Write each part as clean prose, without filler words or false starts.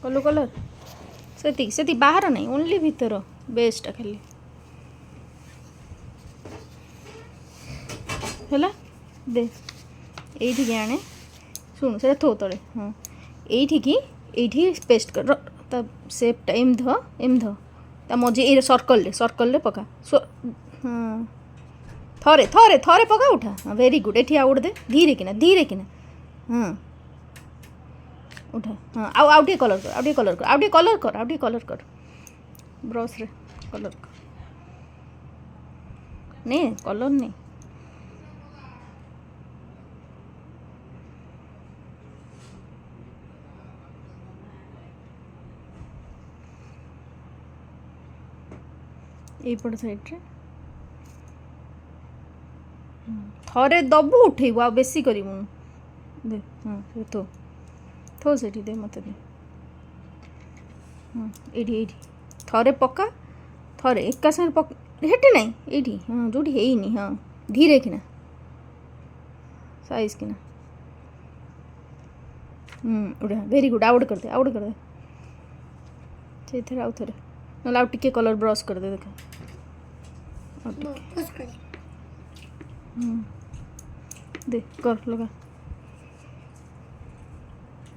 कलु कलर से बाहर नहीं ओनली भीतर बेसटा खाली है दे ये आने शुण से थो तले हाँ ये पेस्ट कर ता सेपटा एम ध ता मझे ये सर्कल पका हाँ थरे थरे थरे पका उठा हाँ वेरी गुड ये आउ दे धीरे किना हाँ उठा हाँ आउ कलर कर ब्रश रे कलर कर नहीं कलर नहीं यपट साइड्रे थरे दबु उठेबू आ बेसी करूँ दे हाँ थो थो से दे मत दे हाँ ये थरे पका थरे एका साथ पक हेटी ना ये हाँ जो है हाँ धीरे किना साइज किना उड़ा वेरी गुड आउट कर दे से आउ थे ना आउ टे कलर ब्रश कर दे देखा दे कर लगा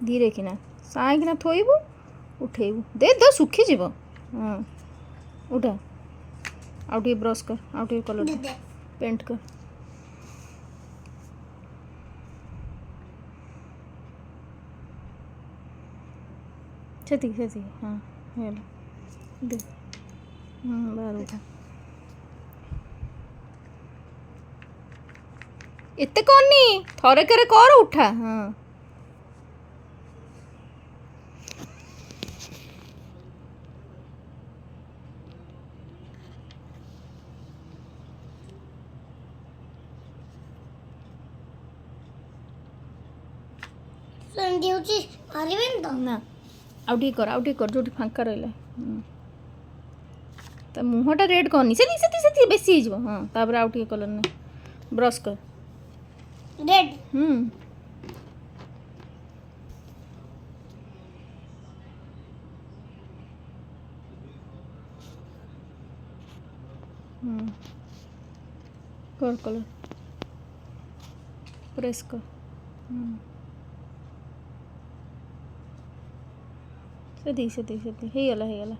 धीरे किना साइकिना थोबू उठेबू दे दे सुखी जीव हाँ उठा आउ टे ब्रश कर आउ टे कलर पेंट कर से हाँ दे बाहर उठा एते कौन नहीं थरे करे कर उठा हाँ ना आउ टे कर जो फांका रहा तो मुहटा रेड करनी से बेसी हो हाँ तापर आउ टे कलर ना ब्रश कर रेड कर कलर प्रेस कर से हो गला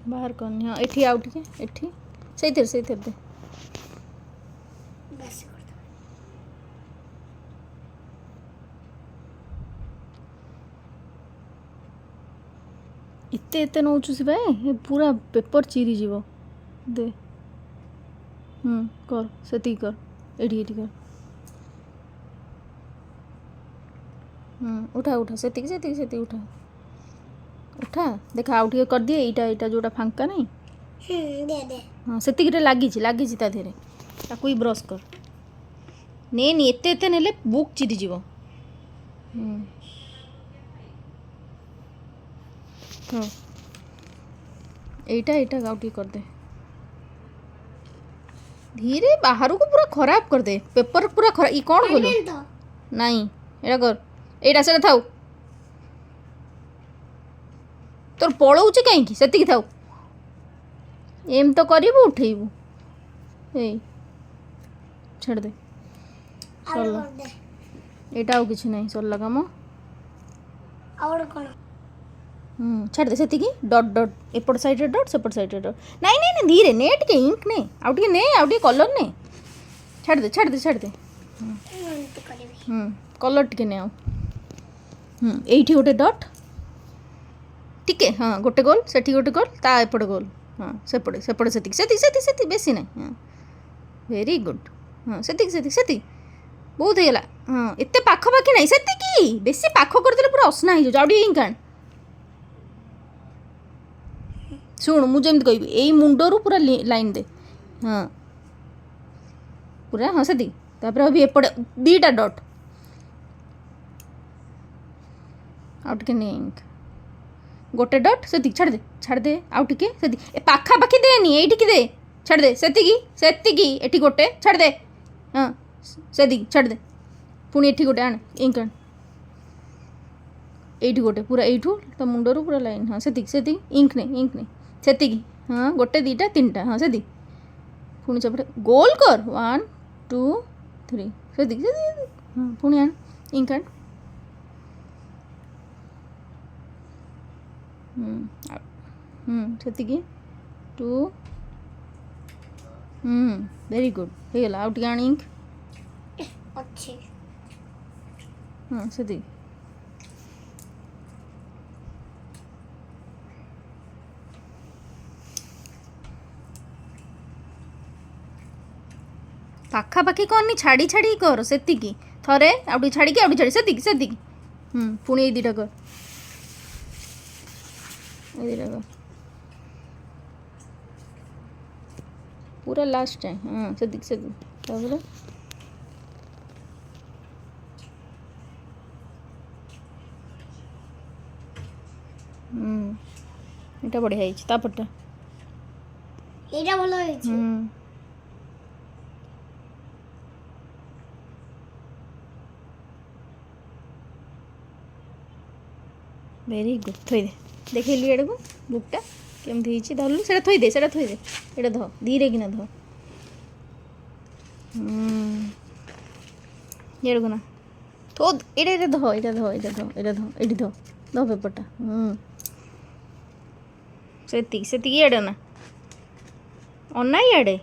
बाहर करनी हाँ एठी आउ टे एठी से दे एते नौचु से भाई पूरा पेपर चिरी जीव दे कर से कर एठी कर उठा से उठा देखा आउ टे कर दिए यहाँ जोटा फांका नहीं हाँ से लगी ता धीरे ताकू ब्रश कर नहीं एते नेले बुक चिरी जीव हाँ यहाँ आउ टे कर दे धीरे बाहर को पूरा खराब कर दे पेपर पूरा खराब ये कौन बोलो नहीं एटा कर एटा से थाऊ तोर पड़ौचे कहीं से थाऊ एम तो करू उठेबू छाड़ दे सरला एटा किसी ना सरला कम छाड़ दे से डट डट एपट साइड डट सेपट साइड डट नहीं धीरे ने टे इंक ने आउ टे कलर ने छाड़ दे कलर टे ने आउ एठी गोटे डट टिके हाँ गोटे गोल से गोटे गोल ता एपटे गोल हाँ सेपटे से बेसी ना हाँ वेरी गुड हाँ से बहुत होगा हाँ एत पाखपाखि ना से बेसी पाख करदे पूरा असना हो जाए इंक आण शुण मुझे कह यही मुंडरू पूरा लाइन दे हाँ पूरा हाँ से अभी एपटे दीटा डट आउ टे इंक गोटे डट से छाड़ दे आउ टे से पाखापाखि देनी ये दे छाड़ दे से गोटे छाड़ दे हाँ से छाड़ दे पुणी एठी गोटे आण इंक आण ଏଇଠି ଗୋଟେ ପୁରା ଏଇଠୁ ତା ମୁଣ୍ଡରୁ ପୁରା ଲାଇନ୍ ହଁ ସେତିକି ସେତିକି ଇଙ୍କ ନେଇ ସେତିକି ହଁ ଗୋଟେ ଦୁଇଟା ତିନିଟା ହଁ ସେତିକି ପୁଣି ସେପଟେ ଗୋଲ କର 1 2 3 ସେତିକି ସେତିକି ହଁ ପୁଣି ଆଣ ଇଙ୍କ ଆଣ ସେତିକି 2 ଭେରି ଗୁଡ୍ ହେଇଗଲା ଆଉ ଟିକେ ଆଣ ଇଙ୍କ ଅଛି ହଁ ସେତିକି ପାଖାପାଖି କରନି ଛାଡ଼ି ଛାଡ଼ି କର ସେତିକି ଥରେ ଆଉ ଟିକେ ଛାଡ଼ିକି ଆଉ ଟିକେ ଛାଡ଼ି ସେତିକି ସେତିକି ପୁଣି ଏଇ ଦୁଇଟା କର ଏଇ ଦୁଇଟା କର पूरा लास्ट है हाँ सेदिक तापर এটা বড়িয়া হয়েছে তারপরটা এটা ভালো হয়েছে ভেরি গুড থই দে দেখেলি এড়କୁ বুকটা কেমতি ହେଇଛି ଧରିଲୁ ସେଇଟା ଥୋଇଦେ ଏଇଟା ଧ ଧୀରେ କିନା ଧ ଏଡ଼କୁ ନା ଥୋ ଏଇଟା ଧ ଏଇଠି ଧ ପେପରଟା ସେତିକି ଏଡ଼େ ନା ଅନା ଇଆଡ଼େ